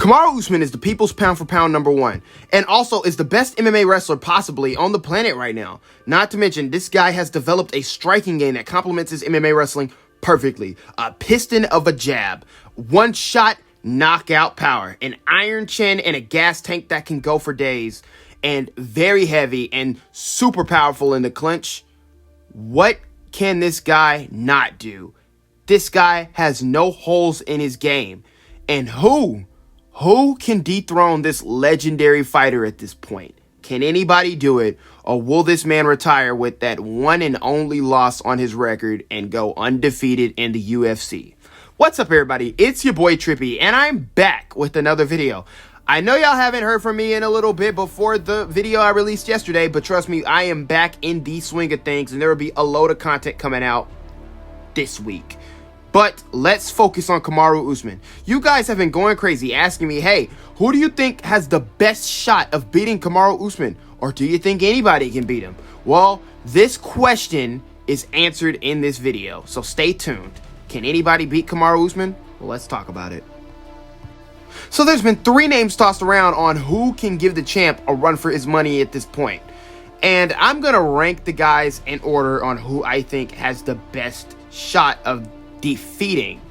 Kamaru Usman is the people's pound for pound #1, and also is the best MMA wrestler possibly on the planet right now. Not to mention, this guy has developed a striking game that complements his MMA wrestling perfectly. A piston of a jab, one shot knockout power, an iron chin, and a gas tank that can go for days, and very heavy and super powerful in the clinch. What can this guy not do? This guy has no holes in his game. And who can dethrone this legendary fighter at this point? Can anybody do it? Or will this man retire with that one and only loss on his record and go undefeated in the UFC? What's up, everybody? It's your boy Trippy, and I'm back with another video. I know y'all haven't heard from me in a little bit before the video I released yesterday, but trust me, I am back in the swing of things, and there will be a load of content coming out this week. But let's focus on Kamaru Usman. You guys have been going crazy asking me, hey, who do you think has the best shot of beating Kamaru Usman? Or do you think anybody can beat him? Well, this question is answered in this video, so stay tuned. Can anybody beat Kamaru Usman? Well, let's talk about it. So there's been 3 names tossed around on who can give the champ a run for his money at this point. And I'm going to rank the guys in order on who I think has the best shot of defeating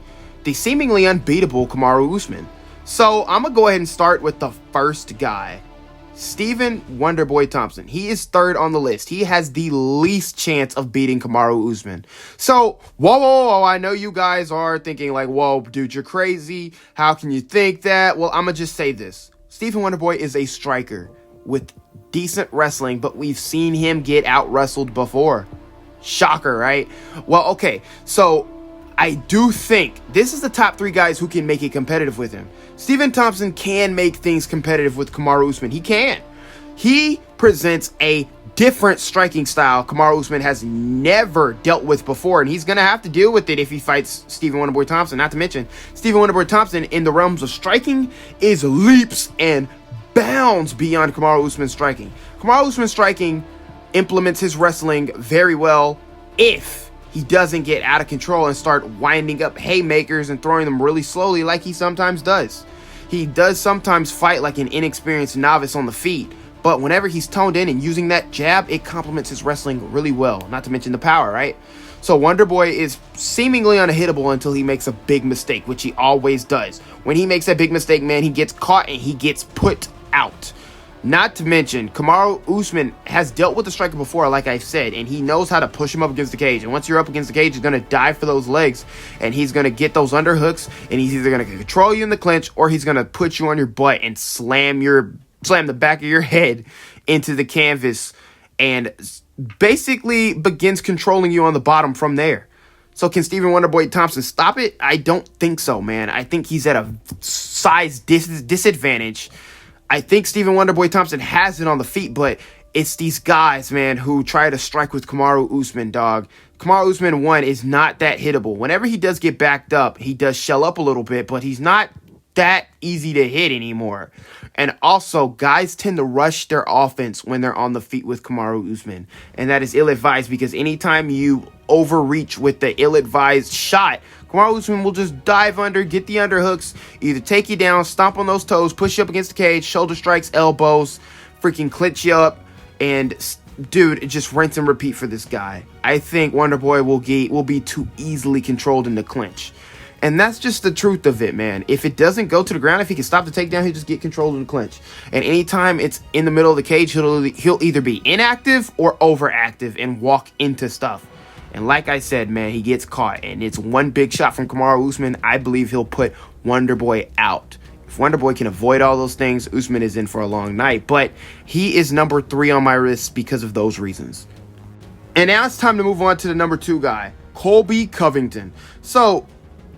the seemingly unbeatable Kamaru Usman. So I'm gonna go ahead and start with the first guy, Stephen Wonderboy Thompson. He is 3rd on the list. He has the least chance of beating Kamaru Usman. So whoa, I know you guys are thinking like, whoa, dude, you're crazy. How can you think that? Well, I'm gonna just say this. Stephen Wonderboy is a striker with decent wrestling, but we've seen him get out wrestled before. Shocker, right? Well, okay, so I do think this is the top 3 guys who can make it competitive with him. Stephen Thompson can make things competitive with Kamaru Usman. He can. He presents a different striking style Kamaru Usman has never dealt with before, and he's going to have to deal with it if he fights Stephen Wonderboy Thompson. Not to mention, Stephen Wonderboy Thompson in the realms of striking is leaps and bounds beyond Kamaru Usman's striking. Kamaru Usman's striking implements his wrestling very well if he doesn't get out of control and start winding up haymakers and throwing them really slowly like he sometimes does. He does sometimes fight like an inexperienced novice on the feet, but whenever he's toned in and using that jab, it complements his wrestling really well, not to mention the power, right? So Wonderboy is seemingly unhittable until he makes a big mistake, which he always does. When he makes that big mistake, man, he gets caught and he gets put out. Not to mention, Kamaru Usman has dealt with the striker before, like I said, and he knows how to push him up against the cage. And once you're up against the cage, he's going to dive for those legs, and he's going to get those underhooks, and he's either going to control you in the clinch, or he's going to put you on your butt and slam the back of your head into the canvas, and basically begins controlling you on the bottom from there. So can Stephen Wonderboy Thompson stop it? I don't think so, man. I think he's at a size disadvantage. I think Stephen Wonderboy Thompson has it on the feet, but it's these guys, man, who try to strike with Kamaru Usman, dog. Kamaru Usman, 1, is not that hittable. Whenever he does get backed up, he does shell up a little bit, but he's not that easy to hit anymore. And also, guys tend to rush their offense when they're on the feet with Kamaru Usman. And that is ill-advised, because anytime you overreach with the ill-advised shot, Kamaru Usman will just dive under, get the underhooks, either take you down, stomp on those toes, push you up against the cage, shoulder strikes, elbows, freaking clinch you up, and dude, just rinse and repeat for this guy. I think Wonderboy will be too easily controlled in the clinch. And that's just the truth of it, man. If it doesn't go to the ground, if he can stop the takedown, he'll just get controlled in the clinch. And anytime it's in the middle of the cage, he'll either be inactive or overactive and walk into stuff. And like I said, man, he gets caught, and it's one big shot from Kamaru Usman. I believe he'll put Wonderboy out. If Wonderboy can avoid all those things, Usman is in for a long night. But he is number 3 on my list because of those reasons. And now it's time to move on to the number 2 guy, Colby Covington. So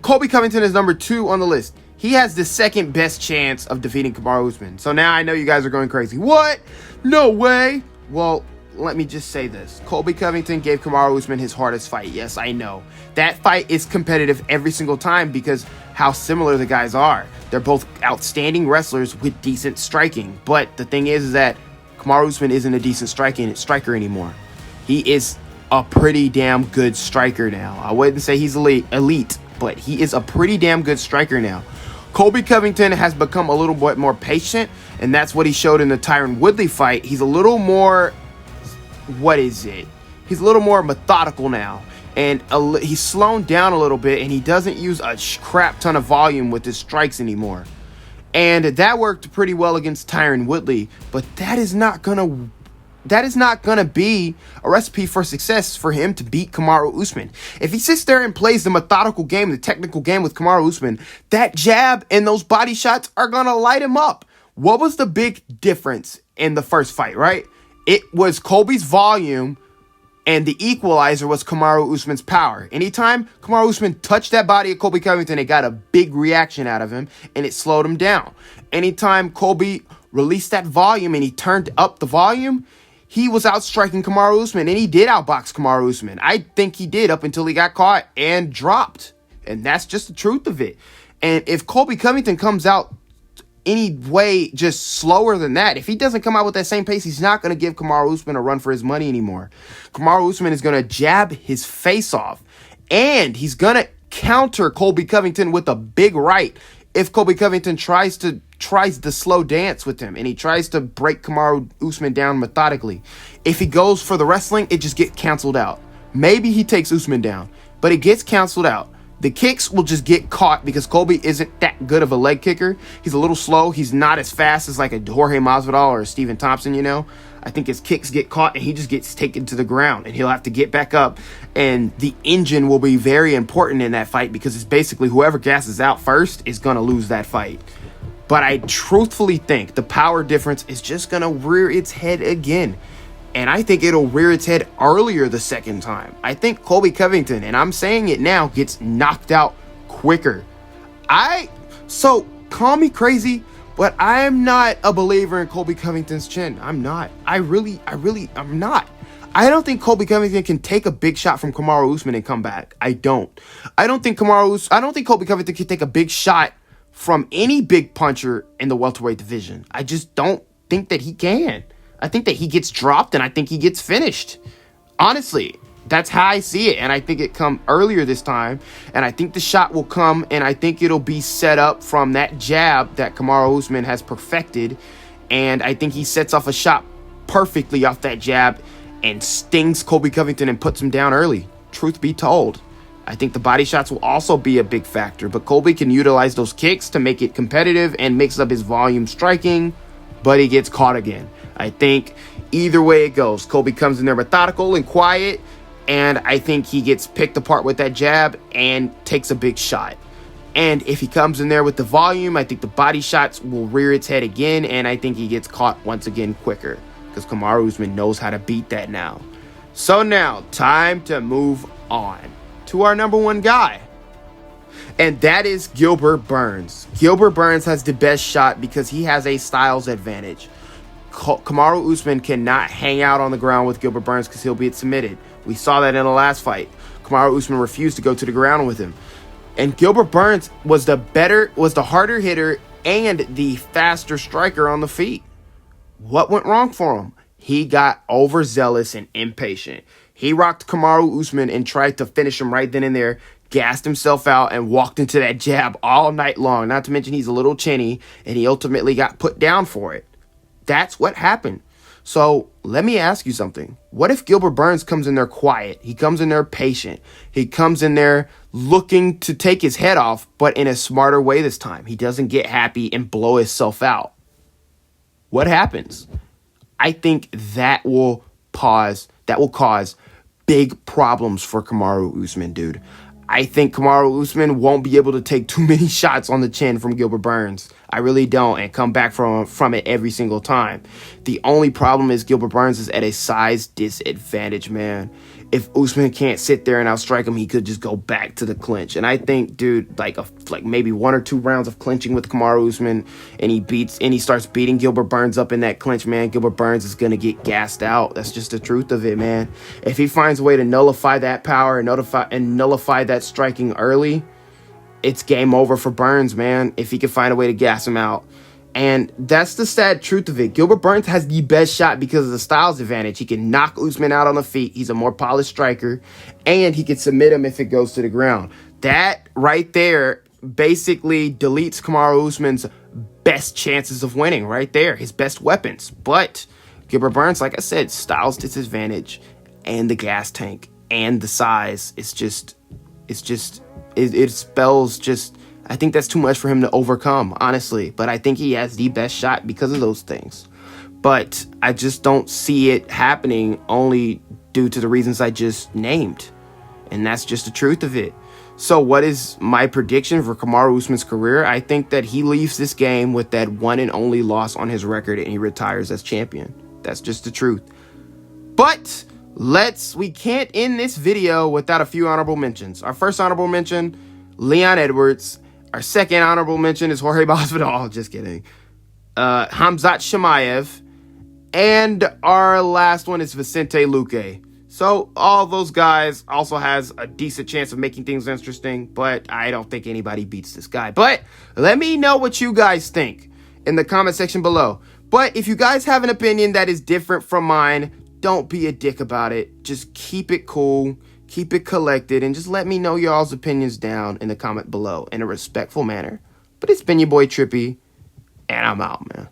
Colby Covington is number 2 on the list. He has the 2nd best chance of defeating Kamaru Usman. So now I know you guys are going crazy. What? No way. Well, let me just say this. Colby Covington gave Kamaru Usman his hardest fight. Yes, I know. That fight is competitive every single time because how similar the guys are. They're both outstanding wrestlers with decent striking. But the thing is that Kamaru Usman isn't a decent striker anymore. He is a pretty damn good striker now. I wouldn't say he's elite, but he is a pretty damn good striker now. Colby Covington has become a little bit more patient, and that's what he showed in the Tyron Woodley fight. He's a little more, he's a little more methodical now, and he's slowed down a little bit, and he doesn't use a crap ton of volume with his strikes anymore. And that worked pretty well against Tyron Woodley, but that is not gonna be a recipe for success for him to beat Kamaru Usman. If he sits there and plays the methodical game, the technical game with Kamaru Usman, that jab and those body shots are going to light him up. What was the big difference in the first fight, right? It was Colby's volume, and the equalizer was Kamaru Usman's power. Anytime Kamaru Usman touched that body of Colby Covington, it got a big reaction out of him, and it slowed him down. Anytime Colby released that volume and he turned up the volume, he was outstriking Kamaru Usman, and he did outbox Kamaru Usman. I think he did up until he got caught and dropped. And that's just the truth of it. And if Colby Covington comes out any way just slower than that, if he doesn't come out with that same pace, he's not going to give Kamaru Usman a run for his money anymore. Kamaru Usman is going to jab his face off, and he's going to counter Colby Covington with a big right if Colby Covington tries the slow dance with him and he tries to break Kamaru Usman down methodically. If he goes for the wrestling, it just gets canceled out. Maybe he takes Usman down, but it gets canceled out. The kicks will just get caught because Colby isn't that good of a leg kicker. He's a little slow. He's not as fast as like a Jorge Masvidal or a Stephen Thompson, you know. I think his kicks get caught and he just gets taken to the ground and he'll have to get back up. And the engine will be very important in that fight because it's basically whoever gasses out first is going to lose that fight. But I truthfully think the power difference is just going to rear its head again. And I think it'll rear its head earlier the second time. I think Colby Covington, and I'm saying it now, gets knocked out quicker. So call me crazy, but I'm not a believer in Colby Covington's chin. I'm not. I'm not. I don't think Colby Covington can take a big shot from Kamaru Usman and come back. I don't think Colby Covington can take a big shot from any big puncher in the welterweight division. I just don't think that he can. I think that he gets dropped and I think he gets finished. Honestly, that's how I see it. And I think it come earlier this time. And I think the shot will come and I think it'll be set up from that jab that Kamaru Usman has perfected. And I think he sets off a shot perfectly off that jab and stings Colby Covington and puts him down early. Truth be told, I think the body shots will also be a big factor. But Colby can utilize those kicks to make it competitive and mix up his volume striking. But he gets caught again. I think either way it goes, Colby comes in there methodical and quiet, and I think he gets picked apart with that jab and takes a big shot. And if he comes in there with the volume, I think the body shots will rear its head again, and I think he gets caught once again quicker because Kamaru Usman knows how to beat that now. So now, time to move on to our number one guy. And that is Gilbert Burns. Gilbert Burns has the best shot because he has a styles advantage. Kamaru Usman cannot hang out on the ground with Gilbert Burns because he'll be submitted. We saw that in the last fight. Kamaru Usman refused to go to the ground with him. And Gilbert Burns was the harder hitter and the faster striker on the feet. What went wrong for him? He got overzealous and impatient. He rocked Kamaru Usman and tried to finish him right then and there, gassed himself out, and walked into that jab all night long. Not to mention he's a little chinny, and he ultimately got put down for it. That's what happened. So let me ask you something. What if Gilbert Burns comes in there quiet? He comes in there patient. He comes in there looking to take his head off, but in a smarter way this time. He doesn't get happy and blow himself out. What happens? I think that will cause big problems for Kamaru Usman, dude. I think Kamaru Usman won't be able to take too many shots on the chin from Gilbert Burns. I really don't, and come back from it every single time. The only problem is Gilbert Burns is at a size disadvantage, man. If Usman can't sit there and outstrike him, he could just go back to the clinch. And I think, dude, like maybe 1 or 2 rounds of clinching with Kamaru Usman, and he starts beating Gilbert Burns up in that clinch, man, Gilbert Burns is gonna get gassed out. That's just the truth of it, man. If he finds a way to nullify that power and nullify that striking early, it's game over for Burns, man, if he can find a way to gas him out. And that's the sad truth of it. Gilbert Burns has the best shot because of the styles advantage. He can knock Usman out on the feet. He's a more polished striker. And he can submit him if it goes to the ground. That right there basically deletes Kamaru Usman's best chances of winning right there, his best weapons. But Gilbert Burns, like I said, style's disadvantage and the gas tank and the size. It spells just, I think that's too much for him to overcome, honestly. But I think he has the best shot because of those things. But I just don't see it happening only due to the reasons I just named. And that's just the truth of it. So what is my prediction for Kamaru Usman's career? I think that he leaves this game with that one and only loss on his record and he retires as champion. That's just the truth. But we can't end this video without a few honorable mentions. Our first honorable mention, Leon Edwards. Our second honorable mention is Jorge Masvidal. Just kidding. Khamzat Chimaev. And our last one is Vicente Luque. So all those guys also has a decent chance of making things interesting, but I don't think anybody beats this guy. But let me know what you guys think in the comment section below. But if you guys have an opinion that is different from mine, don't be a dick about it. Just keep it cool, keep it collected, and just let me know y'all's opinions down in the comment below in a respectful manner. But it's been your boy Trippy, and I'm out, man.